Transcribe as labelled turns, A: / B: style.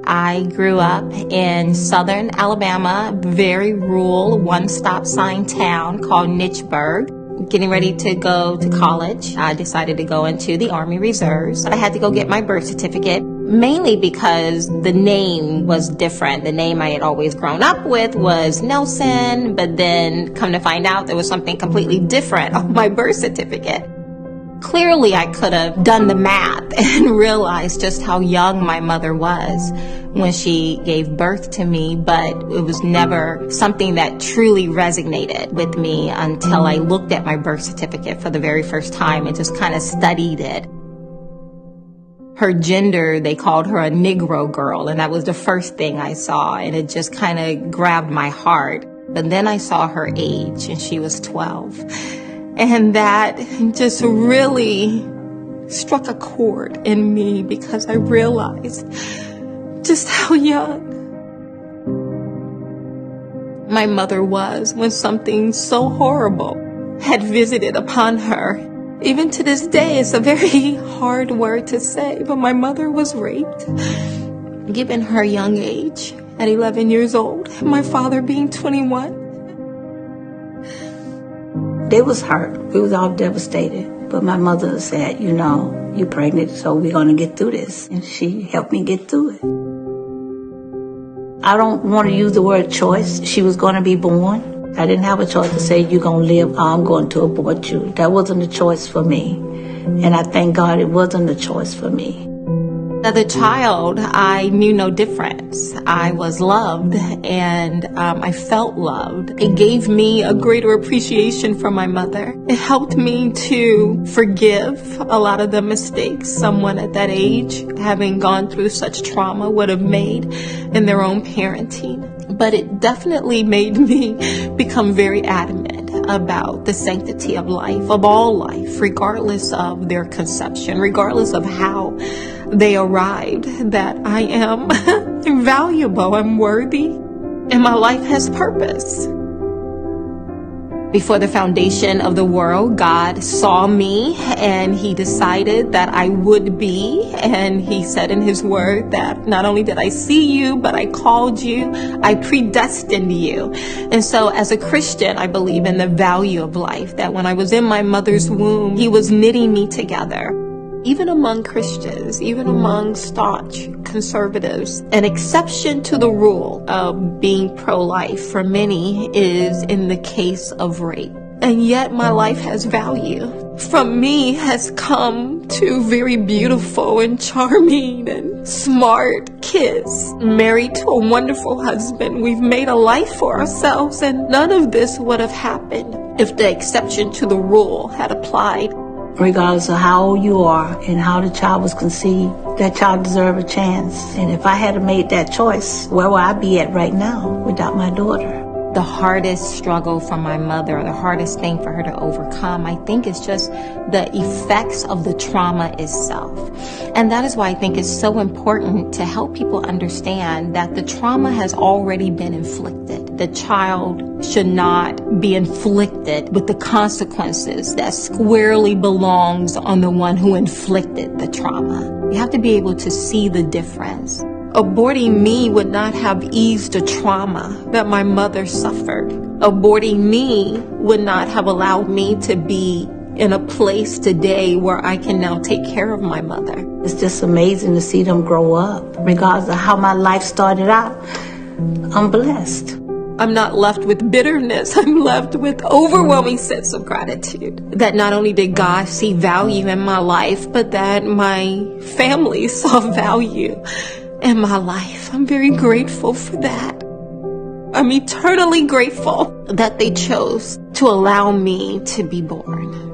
A: I grew up in southern Alabama, very rural, one-stop sign town called Nichburg. Getting ready to go to college, I decided to go into the Army Reserves. I had to go get my birth certificate, mainly because the name was different. The name I had always grown up with was Nelson, but then come to find out there was something completely different on my birth certificate. Clearly, I could have done the math and realized just how young my mother was when she gave birth to me, but it was never something that truly resonated with me until I looked at my birth certificate for the very first time and just kind of studied it. Her gender, they called her a Negro girl, and that was the first thing I saw, and it just kind of grabbed my heart. But then I saw her age, and she was 12. And that just really struck a chord in me because I realized just how young my mother was when something so horrible had visited upon her. Even to this day, it's a very hard word to say, but my mother was raped. Given her young age, at 11 years old, my father being 21.
B: They was hurt. We was all devastated. But my mother said, you're pregnant, so we're going to get through this. And she helped me get through it. I don't want to use the word choice. She was going to be born. I didn't have a choice to say, you're going to live, or I'm going to abort you. That wasn't a choice for me. And I thank God it wasn't a choice for me.
A: As a child, I knew no difference. I was loved, and I felt loved. It gave me a greater appreciation for my mother. It helped me to forgive a lot of the mistakes someone at that age, having gone through such trauma, would have made in their own parenting. But it definitely made me become very adamant about the sanctity of life, of all life, regardless of their conception, regardless of how they arrived, that I am valuable, I'm worthy, and my life has purpose. Before the foundation of the world, God saw me and He decided that I would be. And He said in His word that not only did I see you, but I called you, I predestined you. And so as a Christian, I believe in the value of life, that when I was in my mother's womb, He was knitting me together. Even among Christians, even among staunch conservatives, an exception to the rule of being pro-life for many is in the case of rape. And yet my life has value. From me has come two very beautiful and charming and smart kids, married to a wonderful husband. We've made a life for ourselves, and none of this would have happened if the exception to the rule had applied.
B: Regardless of how old you are and how the child was conceived, that child deserved a chance. And if I had made that choice, where would I be at right now without my daughter?
A: The hardest struggle for my mother, or the hardest thing for her to overcome, I think, is just the effects of the trauma itself. And that is why I think it's so important to help people understand that the trauma has already been inflicted. The child should not be inflicted with the consequences that squarely belongs on the one who inflicted the trauma. You have to be able to see the difference. Aborting me would not have eased the trauma that my mother suffered. Aborting me would not have allowed me to be in a place today where I can now take care of my mother.
B: It's just amazing to see them grow up. Regardless of how my life started out, I'm blessed.
A: I'm not left with bitterness. I'm left with overwhelming sense of gratitude. That not only did God see value in my life, but that my family saw value in my life. I'm very grateful for that. I'm eternally grateful that they chose to allow me to be born.